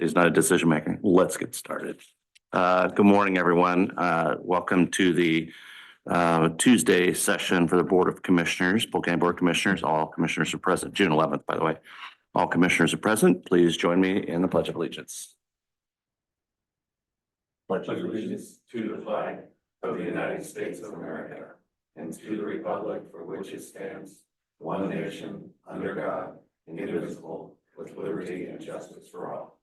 He's not a decision maker. Let's get started. Good morning, everyone. Welcome to the Tuesday session for the Board of Commissioners, Polk County Board of Commissioners. All commissioners are present. June 11th, by the way. All commissioners are present. Please join me in the Pledge of Allegiance. Pledge allegiance to the flag of the United States of America and to the republic for which it stands, one nation, under God, indivisible, with liberty and justice for all.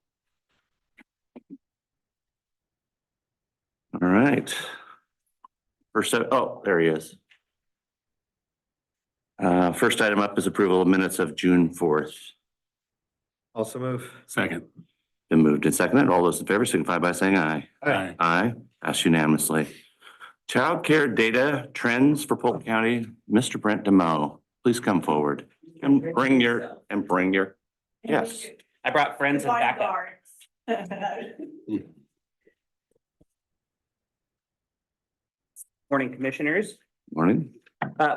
All right. There he is. First item up is approval of minutes of June 4th. Also move. Second. Been moved and seconded. All those in favor signify by saying aye. Aye. Aye. Passed unanimously. Child care data trends for Polk County. Mr. Brent DeMoe, please come forward and bring your, yes. I brought friends and backup. Morning, commissioners. Morning.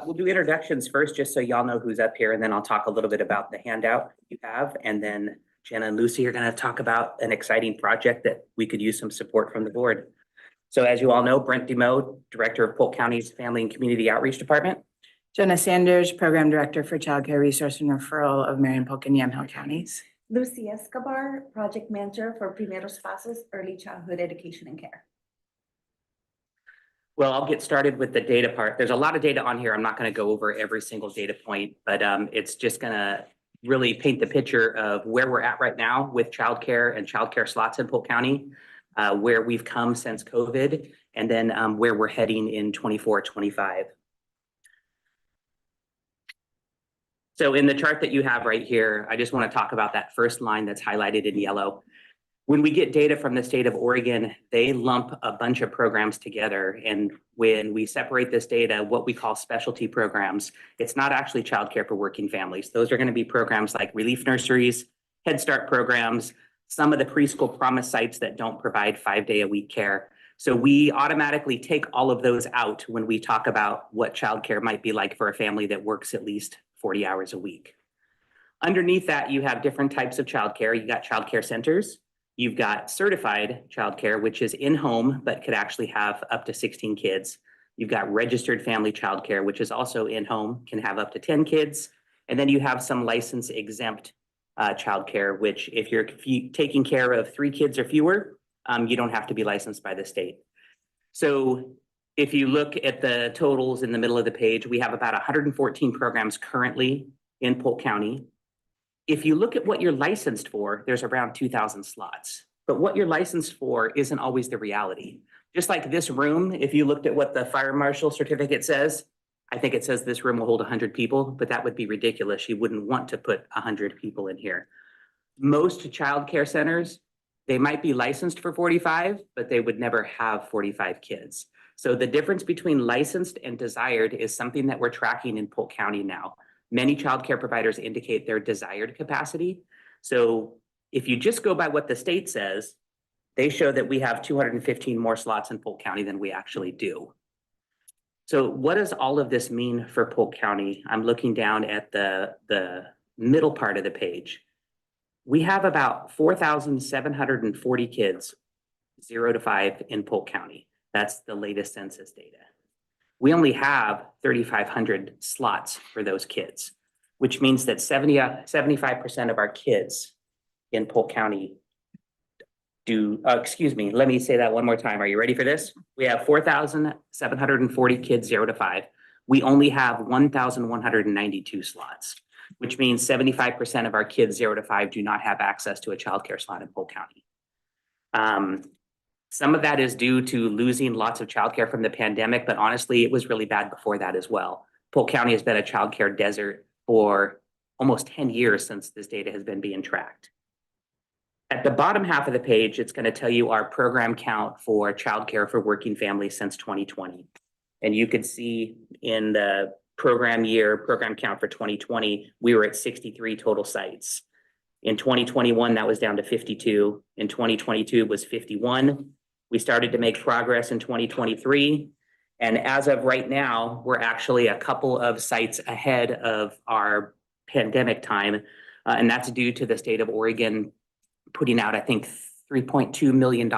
We'll do introductions first, just so y'all know who's up here, and then I'll talk a little bit about the handout you have. And then Jenna and Lucy are going to talk about an exciting project that we could use some support from the board. So as you all know, Brent DeMoe, Director of Polk County's Family and Community Outreach Department. Jenna Sanders, Program Director for Child Care Resource and Referral of Marion, Polk, and Yamhill counties. Lucy Escobar, Project Manager for Primeros Pasos Early Childhood Education and Care. Well, I'll get started with the data part. There's a lot of data on here. I'm not going to go over every single data point, but it's just going to really paint the picture of where we're at right now with childcare and childcare slots in Polk County, where we've come since COVID, and then where we're heading in 24-25. So in the chart that you have right here, I just want to talk about that first line that's highlighted in yellow. When we get data from the state of Oregon, they lump a bunch of programs together. And when we separate this data, what we call specialty programs, it's not actually childcare for working families. Those are going to be programs like relief nurseries, Head Start programs, some of the preschool promise sites that don't provide 5-day-a-week care. So we automatically take all of those out when we talk about what childcare might be like for a family that works at least 40 hours a week. Underneath that, you have different types of childcare. You got childcare centers. You've got certified childcare, which is in-home, but could actually have up to 16 kids. You've got registered family childcare, which is also in-home, can have up to 10 kids. And then you have some license exempt childcare, which if you're taking care of 3 kids or fewer, you don't have to be licensed by the state. So if you look at the totals in the middle of the page, we have about 114 programs currently in Polk County. If you look at what you're licensed for, there's around 2,000 slots. But what you're licensed for isn't always the reality. Just like this room, if you looked at what the fire marshal certificate says, I think it says this room will hold 100 people, but that would be ridiculous. You wouldn't want to put 100 people in here. Most child care centers, they might be licensed for 45, but they would never have 45 kids. So the difference between licensed and desired is something that we're tracking in Polk County now. Many childcare providers indicate their desired capacity. So if you just go by what the state says, they show that we have 215 more slots in Polk County than we actually do. So what does all of this mean for Polk County? I'm looking down at the middle part of the page. We have about 4,740 kids, 0 to 5 in Polk County. That's the latest census data. We only have 3,500 slots for those kids, which means that 75% of our kids in Polk County let me say that one more time. Are you ready for this? We have 4,740 kids 0 to 5. We only have 1,192 slots, which means 75% of our kids 0 to 5 do not have access to a childcare slot in Polk County. Some of that is due to losing lots of childcare from the pandemic, but honestly, it was really bad before that as well. Polk County has been a childcare desert for almost 10 years since this data has been being tracked. At the bottom half of the page, it's going to tell you our program count for childcare for working families since 2020. And you could see in the program count for 2020, we were at 63 total sites. In 2021, that was down to 52. In 2022, it was 51. We started to make progress in 2023. And as of right now, we're actually a couple of sites ahead of our pandemic time. And that's due to the state of Oregon putting out, I think, $3.2 million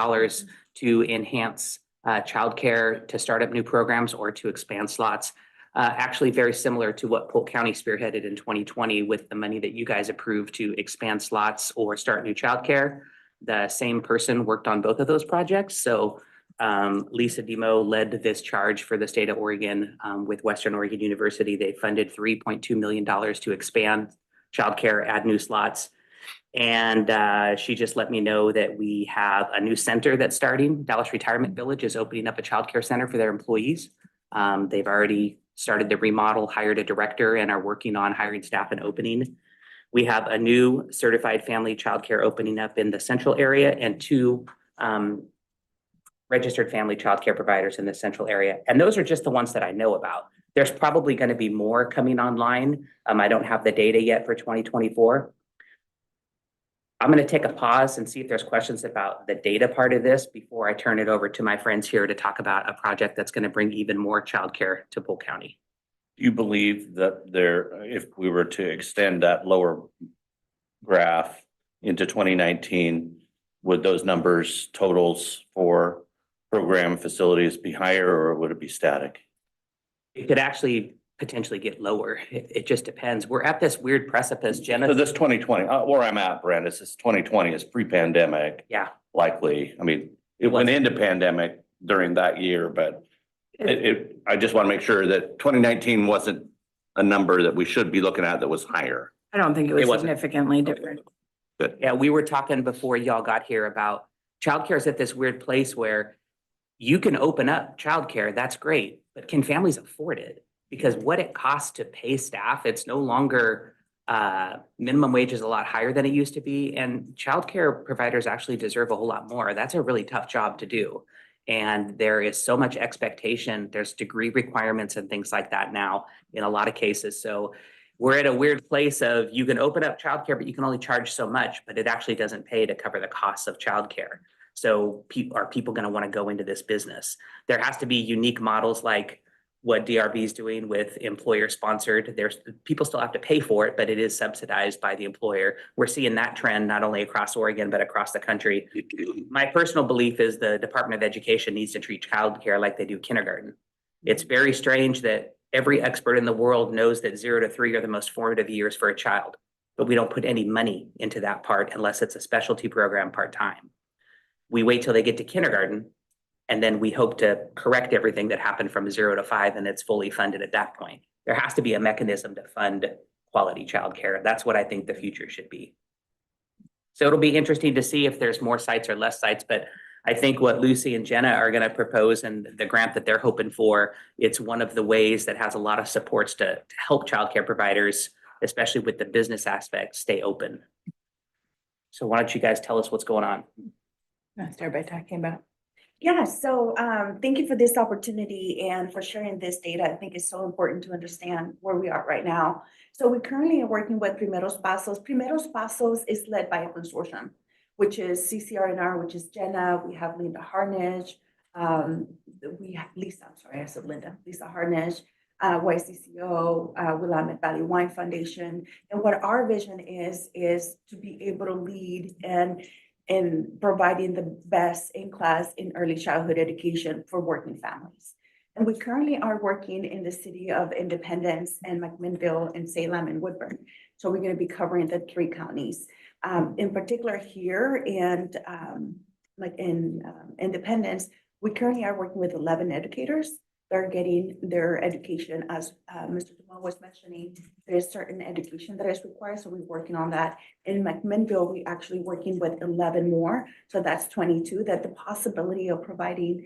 to enhance childcare, to start up new programs or to expand slots. Actually very similar to what Polk County spearheaded in 2020 with the money that you guys approved to expand slots or start new childcare. The same person worked on both of those projects. So Lisa Demo led this charge for the state of Oregon with Western Oregon University. They funded $3.2 million to expand childcare, add new slots. And she just let me know that we have a new center that's starting. Dallas Retirement Village is opening up a childcare center for their employees. They've already started the remodel, hired a director, and are working on hiring staff and opening. We have a new certified family childcare opening up in the central area and 2 registered family childcare providers in the central area. And those are just the ones that I know about. There's probably going to be more coming online. I don't have the data yet for 2024. I'm going to take a pause and see if there's questions about the data part of this before I turn it over to my friends here to talk about a project that's going to bring even more childcare to Polk County. Do you believe that if we were to extend that lower graph into 2019, would those numbers totals for program facilities be higher or would it be static? It could actually potentially get lower. It just depends. We're at this weird precipice, Jenna. So this 2020, where I'm at, Brandis, is 2020 is Yeah. pre-pandemic. Likely. I mean, it went into pandemic during that year, but I just want to make sure that 2019 wasn't a number that we should be looking at that was higher. I don't think it was It wasn't. significantly different. Good. Yeah, we were talking before y'all got here about childcare is at this weird place where you can open up childcare. That's great. But can families afford it? Because what it costs to pay staff, it's no longer minimum wage is a lot higher than it used to be. And childcare providers actually deserve a whole lot more. That's a really tough job to do. And there is so much expectation. There's degree requirements and things like that now in a lot of cases. So we're at a weird place of you can open up childcare, but you can only charge so much, but it actually doesn't pay to cover the costs of childcare. So are people going to want to go into this business? There has to be unique models like what DRB is doing with employer sponsored. There's people still have to pay for it, but it is subsidized by the employer. We're seeing that trend not only across Oregon, but across the country. My personal belief is the Department of Education needs to treat childcare like they do kindergarten. It's very strange that every expert in the world knows that 0 to 3 are the most formative years for a child, but we don't put any money into that part unless it's a specialty program part-time. We wait till they get to kindergarten, and then we hope to correct everything that happened from 0 to 5, and it's fully funded at that point. There has to be a mechanism to fund quality childcare. That's what I think the future should be. So it'll be interesting to see if there's more sites or less sites, but I think what Lucy and Jenna are going to propose and the grant that they're hoping for, it's one of the ways that has a lot of supports to help childcare providers, especially with the business aspect, stay open. So why don't you guys tell us what's going on? Let's start by talking about. Yeah, so thank you for this opportunity and for sharing this data. I think it's so important to understand where we are right now. So we currently are working with Primeros Pasos. Primeros Pasos is led by a consortium, which is CCRNR, which is Jenna. We have Linda Harnish. We have Lisa, I'm sorry, I said Linda. Lisa Harnish, YCCO, Willamette Valley Wine Foundation. And what our vision is to be able to lead and providing the best in class in early childhood education for working families. And we currently are working in the city of Independence and McMinnville and Salem and Woodburn. So we're going to be covering the 3 counties. In particular here and like in Independence, we currently are working with 11 educators. They're getting their education as Mr. Dumas was mentioning. There's certain education that is required, so we're working on that. In McMinnville, we're actually working with 11 more, so that's 22. That the possibility of providing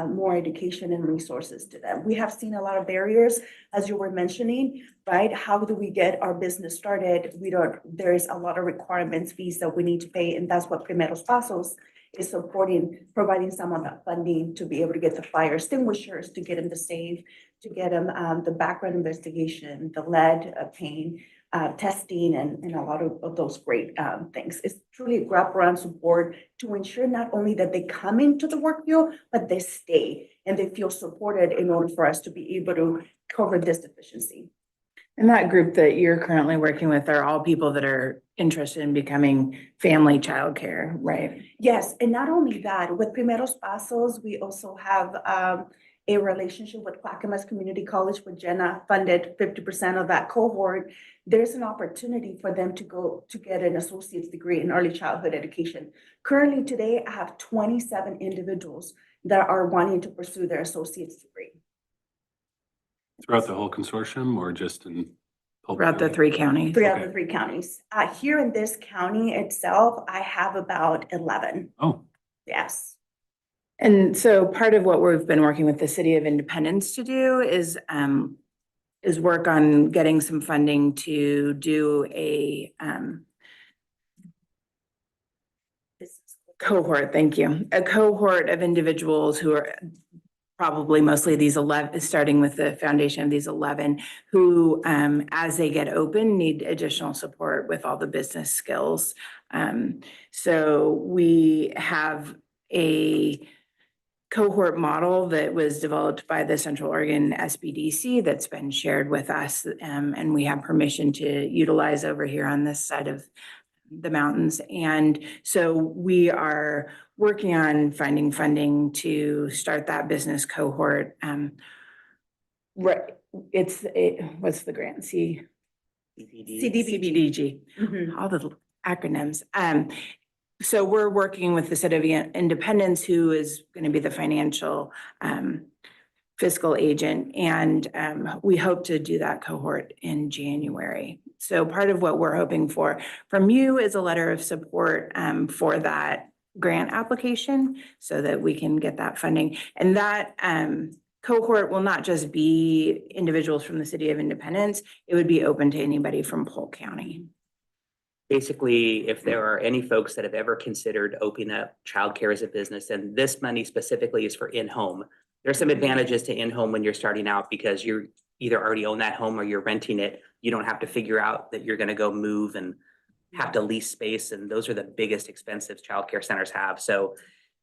more education and resources to them. We have seen a lot of barriers, as you were mentioning, right? How do we get our business started? There's a lot of requirements, fees that we need to pay, and that's what Primeros Pasos is supporting, providing some of that funding to be able to get the fire extinguishers, to get them the safe, to get them the background investigation, the lead pain testing, and a lot of those great things. It's truly a wraparound support to ensure not only that they come into the work field, but they stay and they feel supported in order for us to be able to cover this deficiency. And that group that you're currently working with are all people that are interested in becoming family childcare, right? Yes, and not only that, with Primeros Pasos, we also have a relationship with Clackamas Community College with Jenna funded 50% of that cohort. There's an opportunity for them to go to get an associate's degree in early childhood education. Currently today, I have 27 individuals that are wanting to pursue their associate's degree. Throughout the whole consortium or just in? Polk Throughout the County? 3 counties. Three out of Okay. the 3 counties. Here in this county itself, I have about 11. Oh, Yes. And so part of what we've been working with the City of Independence to do is work on getting some funding to do a cohort, thank you, a cohort of individuals who are probably mostly these 11, starting with the foundation of these 11, who, as they get open, need additional support with all the business skills. So we have a cohort model that was developed by the Central Oregon SBDC that's been shared with us, and we have permission to utilize over here on this side of the mountains. And so we are working on finding funding to start that business cohort. Right, what's the grant? CDBG, Mhm. all the acronyms. So we're working with the City of Independence, who is going to be the financial fiscal agent, and we hope to do that cohort in January. So part of what we're hoping for from you is a letter of support for that grant application so that we can get that funding. And that cohort will not just be individuals from the City of Independence, it would be open to anybody from Polk County. Basically, if there are any folks that have ever considered opening up childcare as a business, and this money specifically is for in-home. There's some advantages to in-home when you're starting out because you're either already own that home or you're renting it. You don't have to figure out that you're gonna go move and have to lease space, and those are the biggest expensive childcare centers have. So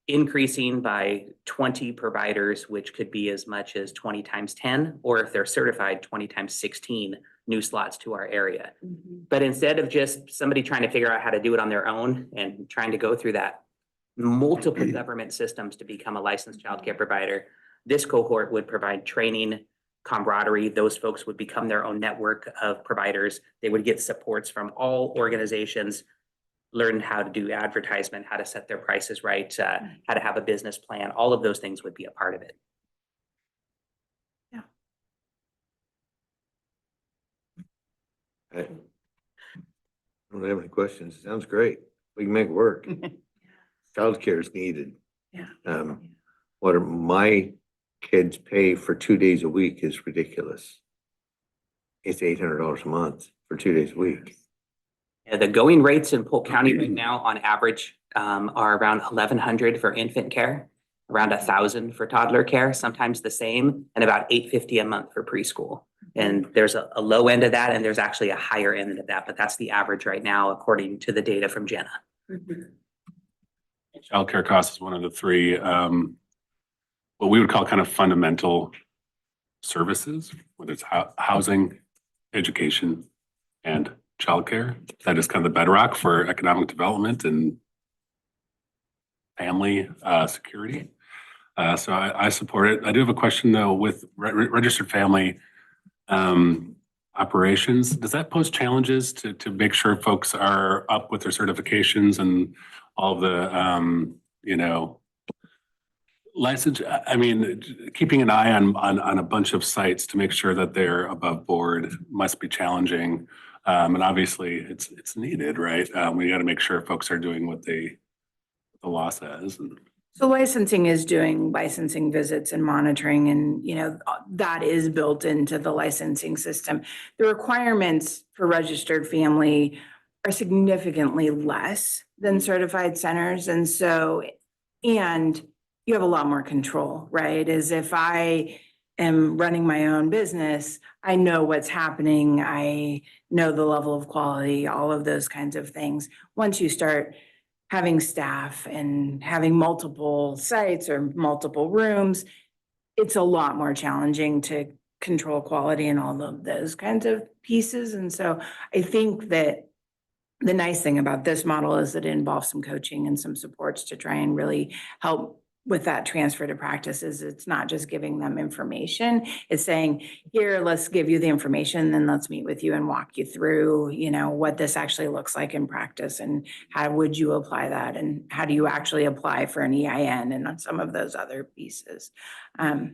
increasing by 20 providers, which could be as much as 20 times 10, or if they're certified, 20 times 16 new slots to our area. But instead of just somebody trying to figure out how to do it on their own and trying to go through that multiple government systems to become a licensed childcare provider, this cohort would provide training, camaraderie. Those folks would become their own network of providers. They would get supports from all organizations, learn how to do advertisement, how to set their prices right, how to have a business plan. All of those things would be a part of it. I don't have any questions. Sounds great. We can make it work. Childcare is needed. Yeah. What are my kids pay for 2 days a week is ridiculous. It's $800 a month for 2 days a week. Yeah, the going rates in Polk County right now on average are around 1,100 for infant care, around 1,000 for toddler care, sometimes the same, and about $850 a month for preschool. And there's a low end of that, and there's actually a higher end of that, but that's the average right now, according to the data from Jenna. childcare costs is one of the 3, what we would call kind of fundamental services, whether it's housing, education, and childcare. That is kind of the bedrock for economic development and family security. So I support it. I do have a question though with registered family operations. Does that pose challenges to make sure folks are up with their certifications and all the, license? I mean, keeping an eye on a bunch of sites to make sure that they're above board must be challenging. And obviously it's needed, right? We got to make sure folks are doing what the law says. So licensing is doing licensing visits and monitoring, and that is built into the licensing system. The requirements for registered family are significantly less than certified centers. And you have a lot more control, right? As if I am running my own business, I know what's happening. I know the level of quality, all of those kinds of things. Once you start having staff and having multiple sites or multiple rooms, it's a lot more challenging to control quality and all of those kinds of pieces. And so I think that the nice thing about this model is that it involves some coaching and some supports to try and really help with that transfer to practices. It's not just giving them information. It's saying, here, let's give you the information, then let's meet with you and walk you through, you know, what this actually looks like in practice and how would you apply that? And how do you actually apply for an EIN and on some of those other pieces? But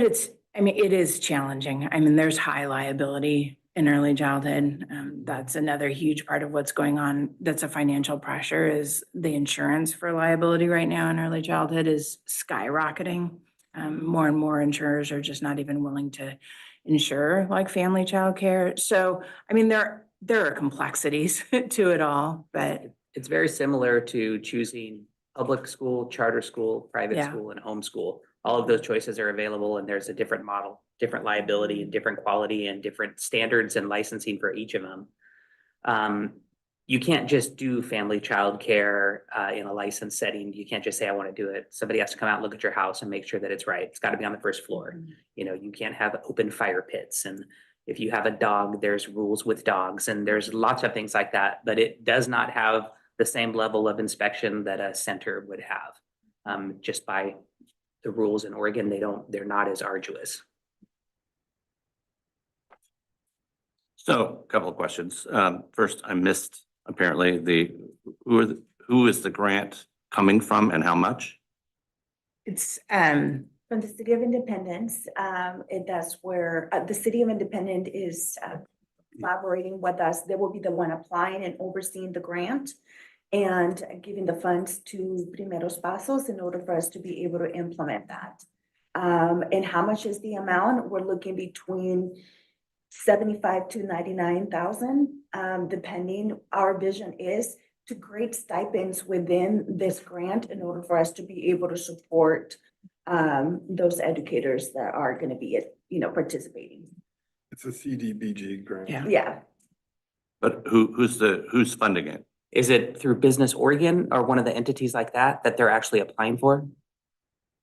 it is challenging. I mean, there's high liability in early childhood. That's another huge part of what's going on. That's a financial pressure is the insurance for liability right now in early childhood is skyrocketing. More and more insurers are just not even willing to insure like family childcare. So, I mean, there are complexities to it all, but It's very similar to choosing public school, charter school, private Yeah. school, and homeschool. All of those choices are available and there's a different model, different liability and different quality and different standards and licensing for each of them. You can't just do family childcare in a licensed setting. You can't just say, I want to do it. Somebody has to come out and look at your house and make sure that it's right. It's got to be on the first floor. You know, you can't have open fire pits. And if you have a dog, there's rules with dogs and there's lots of things like that, but it does not have the same level of inspection that a center would have. Just by the rules in Oregon, they're not as arduous. So a couple of questions. First, I missed apparently who is the grant coming from and how much? it's, From the City of Independence, that's where the City of Independence is collaborating with us. They will be the one applying and overseeing the grant and giving the funds to Primeros Pasos in order for us to be able to implement that. And how much is the amount? We're looking between 75 to 99,000, depending. Our vision is to create stipends within this grant in order for us to be able to support those educators that are going to be, participating. It's a CDBG grant. Yeah. Yeah. But who's funding it? Is it through Business Oregon or one of the entities like that they're actually applying for?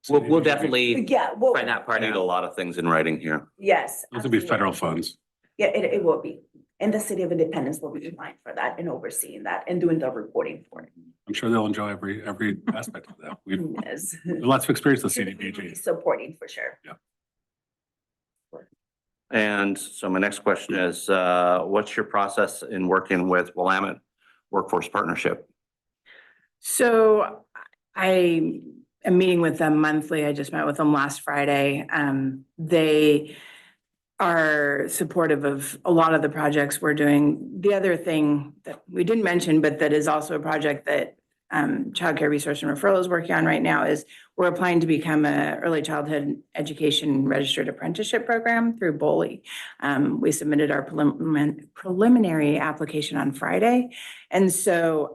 We'll definitely Yeah. Well, find that I part need a out. lot of things in writing here. yes. Those would be absolutely. federal funds. Yeah, it will be. And the City of Independence will be applying for that and overseeing that and doing the reporting for it. I'm sure they'll enjoy every aspect of that. We've Yes. lots of experience with CDBG. Supporting for sure. And so my next question is, what's your process in working with Willamette Workforce Partnership? So I am meeting with them monthly. I just met with them last Friday. They are supportive of a lot of the projects we're doing. The other thing that we didn't mention, but that is also a project that Child Care Resource and Referral is working on right now is we're applying to become a early childhood education registered apprenticeship program through BOC. We submitted our preliminary application on Friday. And so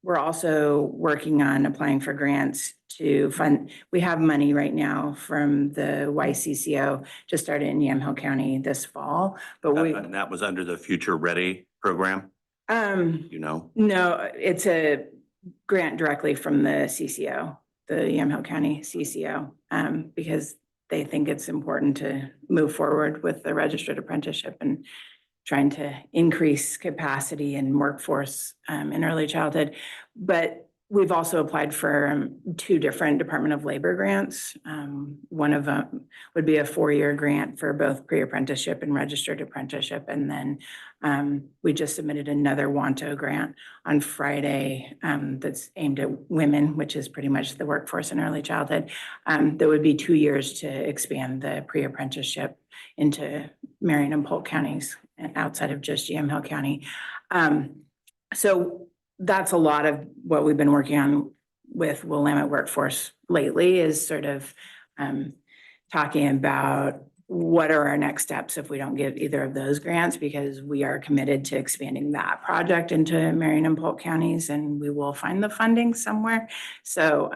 we're also working on applying for grants to fund. We have money right now from the YCCO to start in Yamhill County this fall, but And that was under the Future Ready program, you know? no, it's a grant directly from the CCO, the Yamhill County CCO, because they think it's important to move forward with the registered apprenticeship and trying to increase capacity and workforce in early childhood. But we've also applied for 2 different Department of Labor grants. One of them would be a 4-year grant for both pre-apprenticeship and registered apprenticeship. And then we just submitted another WANTO grant on Friday that's aimed at women, which is pretty much the workforce in early childhood. That would be 2 years to expand the pre-apprenticeship into Marion and Polk counties outside of just Yamhill County. So that's a lot of what we've been working on with Willamette Workforce lately is sort of talking about what are our next steps if we don't get either of those grants, because we are committed to expanding that project into Marion and Polk counties, and we will find the funding somewhere. So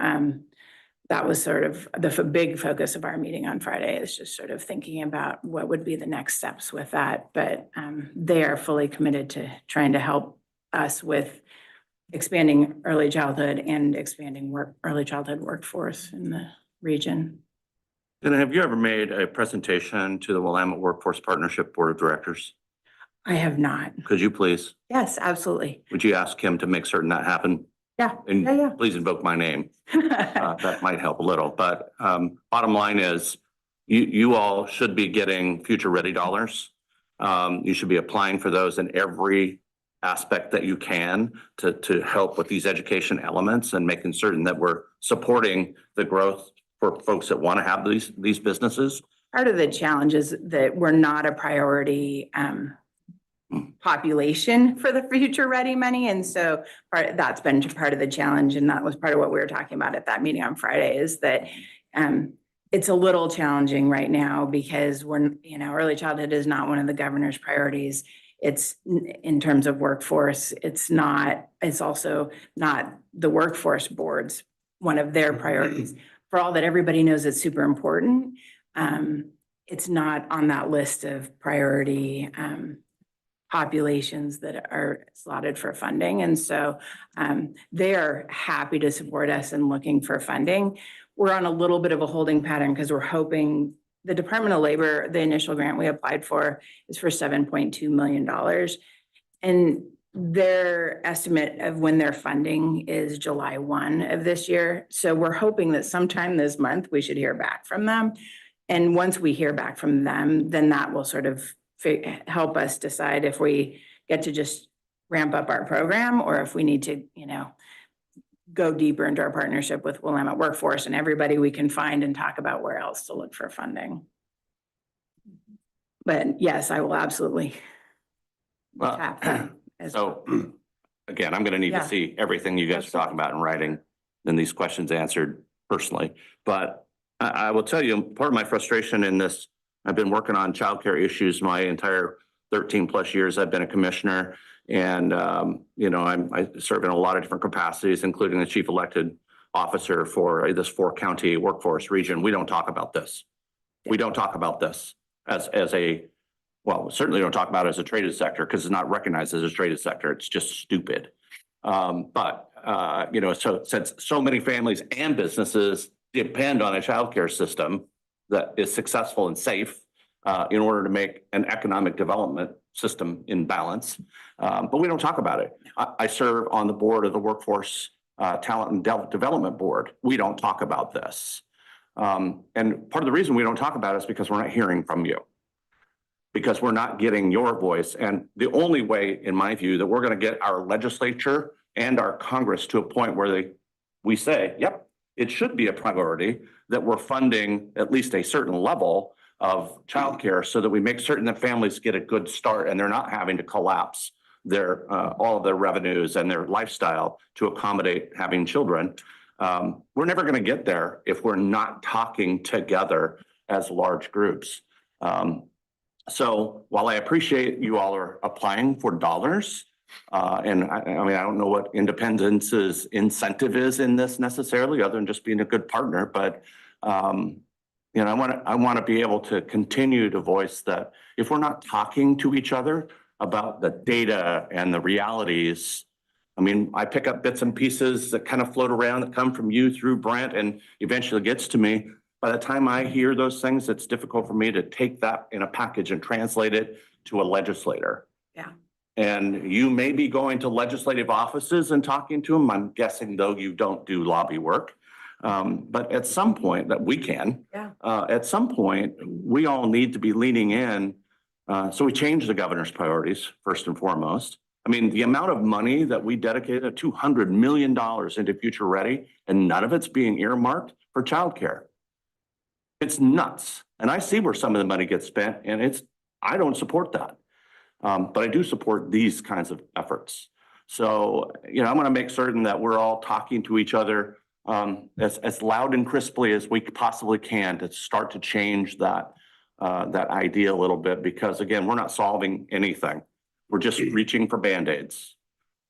that was sort of the big focus of our meeting on Friday, is just sort of thinking about what would be the next steps with that. But they are fully committed to trying to help us with expanding early childhood and expanding early childhood workforce in the region. And have you ever made a presentation to the Willamette Workforce Partnership Board of Directors? I have not. Could you please? Yes, absolutely. Would you ask him to make certain that happen? Yeah, And yeah, please invoke my name. yeah. That might help a little, but bottom line is you all should be getting future ready dollars. You should be applying for those in every aspect that you can to help with these education elements and making certain that we're supporting the growth for folks that want to have these businesses. Part of the challenge is that we're not a priority population for the future ready money. And so that's been part of the challenge. And that was part of what we were talking about at that meeting on Friday, is that it's a little challenging right now because early childhood is not one of the governor's priorities. It's in terms of workforce, it's also not the workforce board's one of their priorities. For all that everybody knows it's super important, it's not on that list of priority populations that are slotted for funding. And so they are happy to support us in looking for funding. We're on a little bit of a holding pattern because we're hoping the Department of Labor, the initial grant we applied for is for $7.2 million. And their estimate of when their funding is July 1 of this year. So we're hoping that sometime this month we should hear back from them. And once we hear back from them, then that will sort of help us decide if we get to just ramp up our program or if we need to, go deeper into our partnership with Willamette Workforce and everybody we can find and talk about where else to look for funding. But yes, I will absolutely tap them. So again, I'm going to need to Yeah. see everything you guys are talking about in writing and these questions answered personally. But I will tell you, part of my frustration in this, I've been working on childcare issues my entire 13 plus years I've been a commissioner. And, I serve in a lot of different capacities, including the chief elected officer for this 4-county workforce region. We don't talk about this. We don't talk about this certainly don't talk about it as a traded sector because it's not recognized as a traded sector. It's just stupid. So since so many families and businesses depend on a childcare system that is successful and safe in order to make an economic development system in balance. But we don't talk about it. I serve on the board of the Workforce Talent and Development Board. We don't talk about this. And part of the reason we don't talk about it is because we're not hearing from you. Because we're not getting your voice. And the only way, in my view, that we're going to get our legislature and our Congress to a point where we say, yep, it should be a priority that we're funding at least a certain level of childcare so that we make certain that families get a good start and they're not having to collapse their all of their revenues and their lifestyle to accommodate having children. We're never going to get there if we're not talking together as large groups. So while I appreciate you all are applying for dollars, and I don't know what Independence's incentive is in this necessarily, other than just being a good partner, but I want to be able to continue to voice that if we're not talking to each other about the data and the realities, I pick up bits and pieces that kind of float around that come from you through Brent and eventually gets to me. By the time I hear those things, it's difficult for me to take that in a package and translate it to a legislator. Yeah. And you may be going to legislative offices and talking to them. I'm guessing, though, you don't do lobby work. But at some point that we can, at some point, we all need to be leaning in. So we change the governor's priorities, first and foremost. The amount of money that we dedicated, $200 million into Future Ready, and none of it's being earmarked for childcare. It's nuts. And I see where some of the money gets spent, and I don't support that. But I do support these kinds of efforts. So, I'm going to make certain that we're all talking to each other as loud and crisply as we possibly can to start to change that idea a little bit, because again, we're not solving anything. We're just reaching for Band-Aids.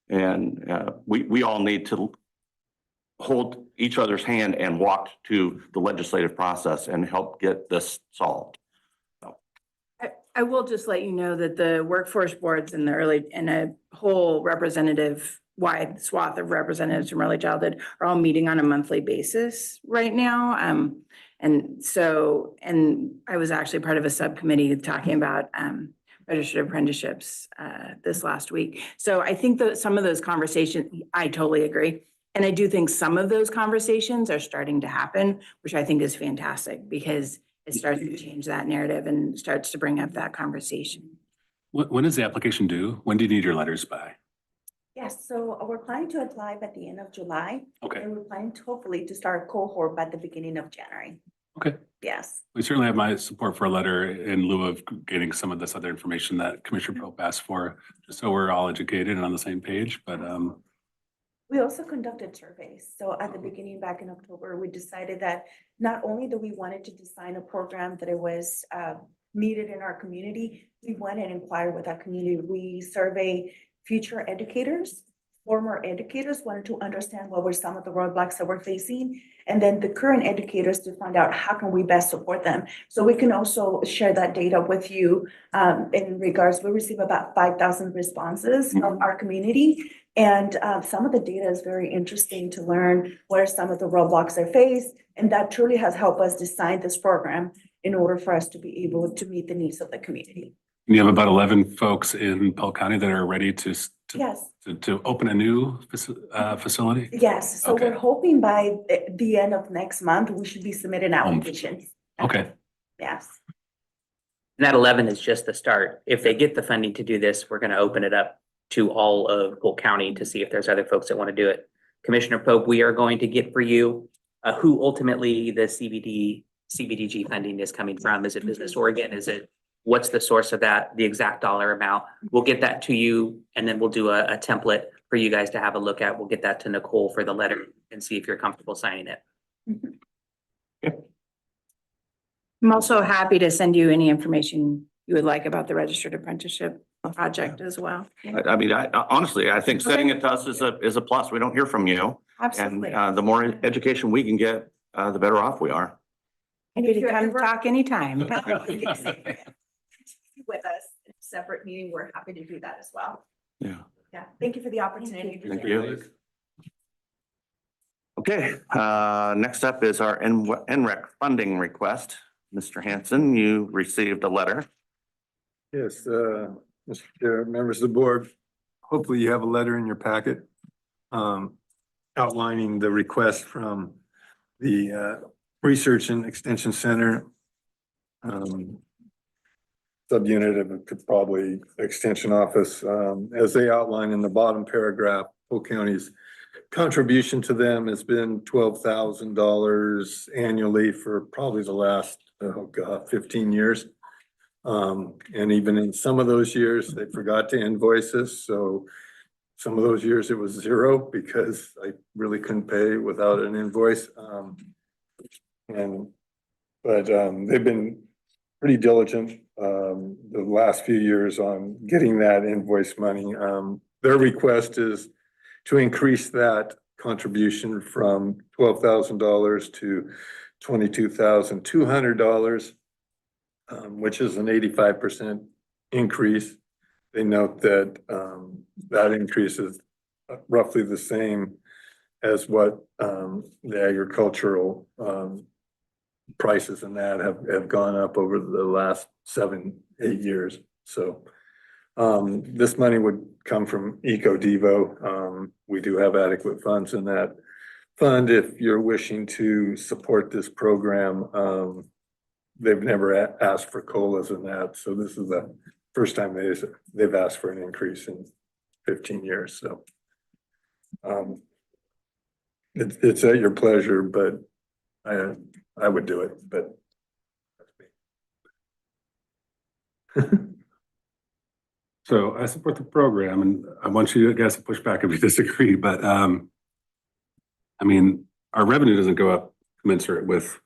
And we all need to hold each other's hand and walk to the legislative process and help get this solved. I will just let you know that the workforce boards and a whole representative wide swath of representatives from early childhood are all meeting on a monthly basis right now. And so, and I was actually part of a subcommittee talking about registered apprenticeships this last week. So I think that some of those conversations, I totally agree. And I do think some of those conversations are starting to happen, which I think is fantastic because it starts to change that narrative and starts to bring up that conversation. When is the application due? When do you need your letters by? Yes, so we're planning to apply by the end of July. Okay, And we're planning to hopefully to start a cohort by the beginning of January. okay. Yes. We certainly have my support for a letter in lieu of getting some of this other information that Commissioner Pope asked for, just so we're all educated and on the same page, but We also conducted surveys. So at the beginning, back in October, we decided that not only do we wanted to design a program that it was needed in our community, we went and inquired with our community. We survey future educators, former educators, wanted to understand what were some of the roadblocks that we're facing, and then the current educators to find out how can we best support them. So we can also share that data with you in regards, we receive about 5,000 responses from our community. And some of the data is very interesting to learn what are some of the roadblocks they face. And that truly has helped us design this program in order for us to be able to meet the needs of the community. you have about 11 folks in Polk County that are ready to Yes. to open a new facility? Yes, so Okay. we're hoping by the end of next month, we should be submitting applications. Okay, Yes. And that 11 is just the start. If they get the funding to do this, we're going to open it up to all of Polk County to see if there's other folks that want to do it. Commissioner Pope, we are going to get for you who ultimately the CBDG funding is coming from. Is it Business Oregon? Is it, what's the source of that, the exact dollar amount? We'll get that to you and then we'll do a template for you guys to have a look at. We'll get that to Nicole for the letter and see if you're comfortable signing it. I'm also happy to send you any information you would like about the registered apprenticeship project as well. I mean, honestly, I think sending it to us is a plus. We don't hear from you. Absolutely. And the more education we can get, the better off we are. Happy to come talk anytime. With us, in a separate meeting, we're happy to do that as well. Yeah. Yeah, thank you for the opportunity. Thank you. Okay, next up is our NREC funding request. Mr. Hanson, you received a letter. Yes, Mr. Chair, members of the board, hopefully you have a letter in your packet outlining the request from the Research and Extension Center subunit of probably Extension Office. As they outline in the bottom paragraph, Polk County's contribution to them has been $12,000 annually for probably the last, 15 years. And even in some of those years, they forgot to invoice us. So some of those years it was zero because I really couldn't pay without an invoice. But they've been pretty diligent the last few years on getting that invoice money. Their request is to increase that contribution from $12,000 to $22,200, which is an 85% increase. They note that that increase is roughly the same as what the agricultural prices and that have gone up over the last 7-8 years. So this money would come from EcoDevo. We do have adequate funds in that fund if you're wishing to support this program. They've never asked for COLAs and that, so this is the first time they've asked for an increase in 15 years. So it's at your pleasure, but I would do it, but that's me. so I support the program and I want you guys to push back if you disagree, but I mean, our revenue doesn't go up commensurate with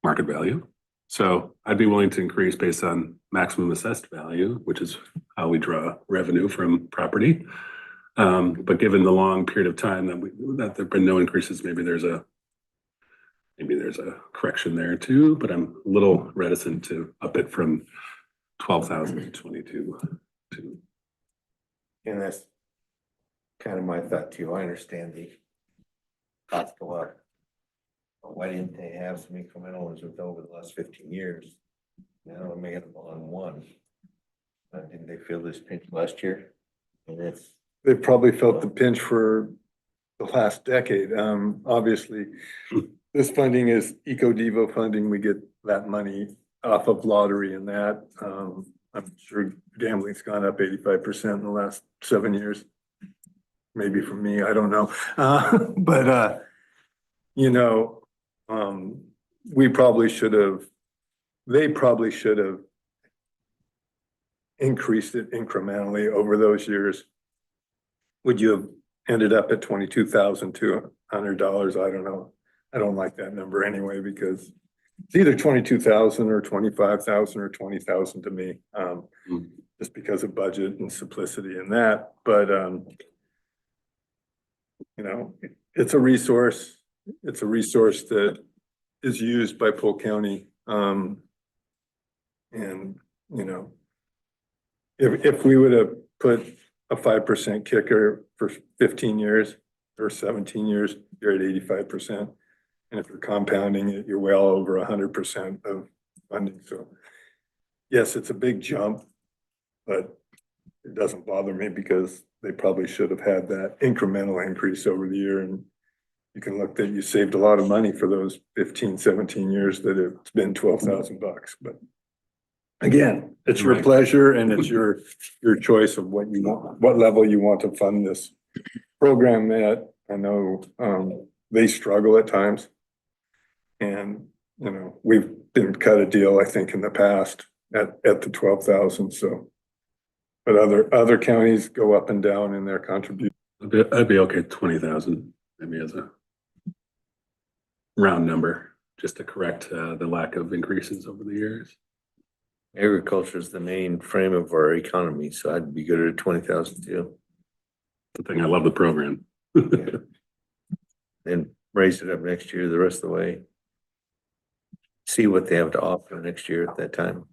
market value. So I'd be willing to increase based on maximum assessed value, which is how we draw revenue from property. But given the long period of time that there've been no increases, maybe there's a correction there too, but I'm a little reticent to up it from 12,000 to 22. And that's kind of my thought too. I understand the cost go up. Why didn't they have some incremental ones with over the last 15 years? Now we may have on one. Didn't they feel this pinch last year? And it's, They probably felt the pinch for the last decade. Obviously, this funding is Eco Devo funding. We get that money off of lottery and that. I'm sure gambling's gone up 85% in the last 7 years. Maybe for me, I don't know. But you know, we probably should have, they probably should have increased it incrementally over those years. Would you have ended up at $22,200? I don't know. I don't like that number anyway, because it's either 22,000 or 25,000 or 20,000 to me. Just because of budget and simplicity and that, but you know, it's a resource. It's a resource that is used by Polk County. And you know, if we would have put a 5% kicker for 15 years or 17 years, you're at 85%. And if you're compounding it, you're well over 100% of funding. So yes, it's a big jump, but it doesn't bother me because they probably should have had that incremental increase over the year. And you can look that you saved a lot of money for those 15, 17 years that it's been $12,000 bucks. But again, it's your pleasure and it's your choice of what you want, what level you want to fund this program at. I know they struggle at times. And, you know, we've been cut a deal, I think, in the past at the 12,000. So, but other counties go up and down in their contribution. I'd be okay with 20,000, maybe as a round number, just to correct the lack of increases over the years. agriculture is the main frame of our economy, so I'd be good at 20,000 too. The thing, I love the program. And raise it up next year the rest of the way. See what they have to offer next year at that time.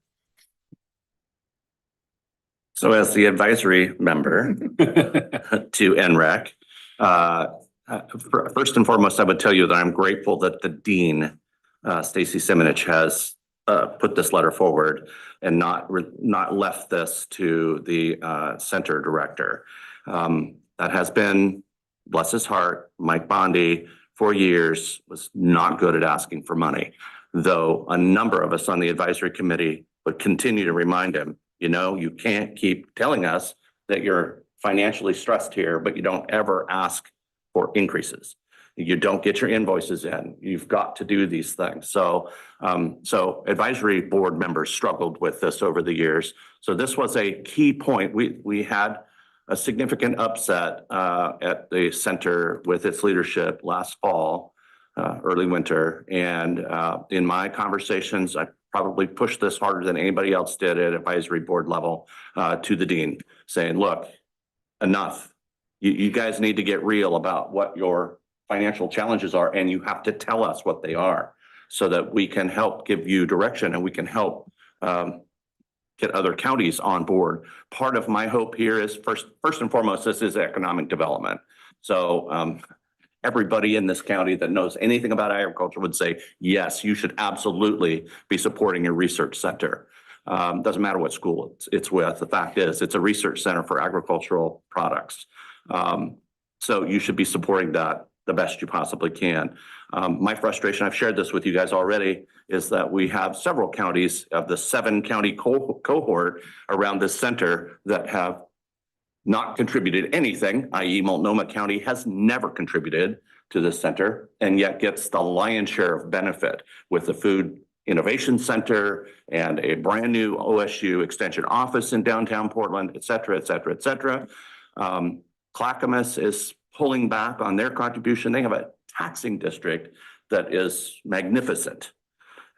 So as the advisory member to NREC, first and foremost, I would tell you that I'm grateful that the dean, Stacy Simonich, has put this letter forward and not left this to the center director. That has been, bless his heart, Mike Bondi for years was not good at asking for money, though a number of us on the advisory committee would continue to remind him, you know, you can't keep telling us that you're financially stressed here, but you don't ever ask for increases. You don't get your invoices in. You've got to do these things. So, so advisory board members struggled with this over the years. So this was a key point. We had a significant upset at the center with its leadership last fall, early winter. And in my conversations, I probably pushed this harder than anybody else did at advisory board level to the dean, saying, look, enough. You guys need to get real about what your financial challenges are, and you have to tell us what they are so that we can help give you direction and we can help get other counties on board. Part of my hope here is first and foremost, this is economic development. So everybody in this county that knows anything about agriculture would say, yes, you should absolutely be supporting your research center. Doesn't matter what school it's with. The fact is, it's a research center for agricultural products. So you should be supporting that the best you possibly can. My frustration, I've shared this with you guys already, is that we have several counties of the 7-county cohort around this center that have not contributed anything, i.e. Multnomah County has never contributed to this center and yet gets the lion's share of benefit with the Food Innovation Center and a brand new OSU extension office in downtown Portland, et cetera, et cetera, et cetera. Clackamas is pulling back on their contribution. They have a taxing district that is magnificent.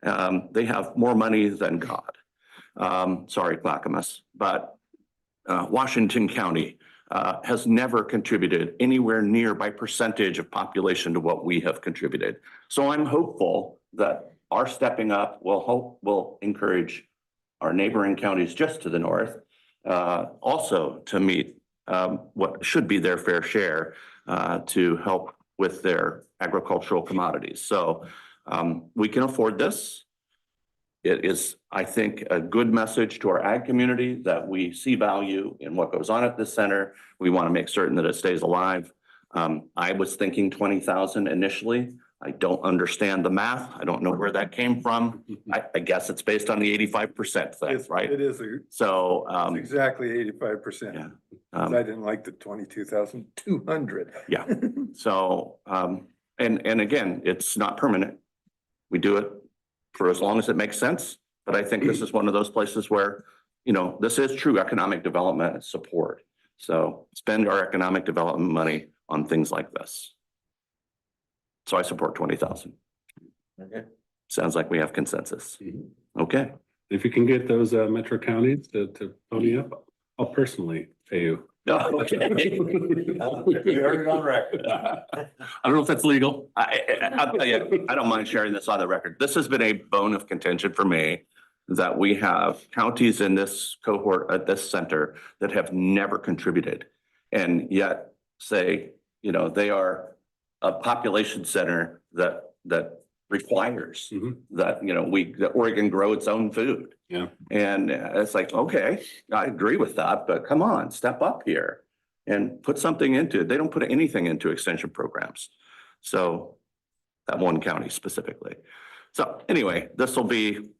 They have more money than God. Sorry, Clackamas, but Washington County has never contributed anywhere near by percentage of population to what we have contributed. So I'm hopeful that our stepping up will encourage our neighboring counties just to the north also to meet what should be their fair share to help with their agricultural commodities. So We can afford this. It is, I think, a good message to our ag community that we see value in what goes on at this center. We want to make certain that it stays alive. I was thinking 20,000 initially. I don't understand the math. I don't know where that came from. I guess it's based on the 85% thing, It's- right? It is, So, it's exactly 85%. yeah. I didn't like the 22,200. Yeah. So, and again, it's not permanent. We do it for as long as it makes sense. But I think this is one of those places where, you know, this is true economic development support. So spend our economic development money on things like this. So I support 20,000. Okay. Sounds like we have consensus. Mhm. Okay. If you can get those metro counties to pony up, I'll personally pay you. Okay. You heard it on record. I don't know if that's legal. I'll tell you, I don't mind sharing this on the record. This has been a bone of contention for me that we have counties in this cohort at this center that have never contributed. And yet say, you know, they are a population center that requires Mhm. that, you know, that Oregon grow its own food. Yeah. And it's like, okay, I agree with that, but come on, step up here and put something into it. They don't put anything into extension programs. So that one county specifically. So anyway, this will be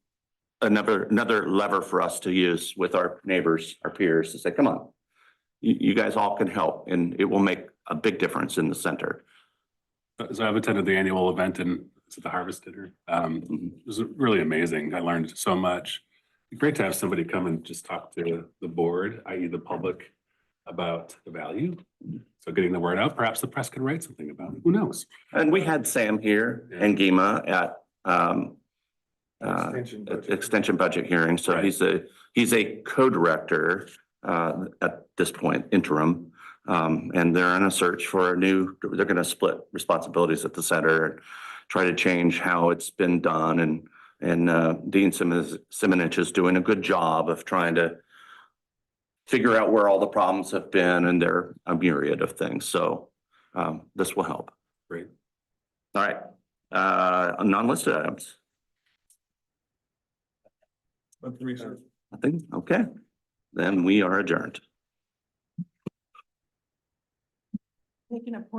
another lever for us to use with our neighbors, our peers to say, come on, you guys all can help and it will make a big difference in the center. So I've attended the annual event and it's at the Harvest Dinner. It was really amazing. I learned so much. Great to have somebody come and just talk to the board, i.e. the public, about the value. So getting the word out, perhaps the press can write something about it. Who knows? And we had Sam here and Gima at Extension budget. extension budget hearing. So Right. he's a co-director at this point, interim. And they're in a search for they're going to split responsibilities at the center and try to change how it's been done. And Dean Simonich is doing a good job of trying to figure out where all the problems have been, and there are a myriad of things. So this will help. Great. All right. Non-listed items. Nothing? Okay. Then we are adjourned. Making a point.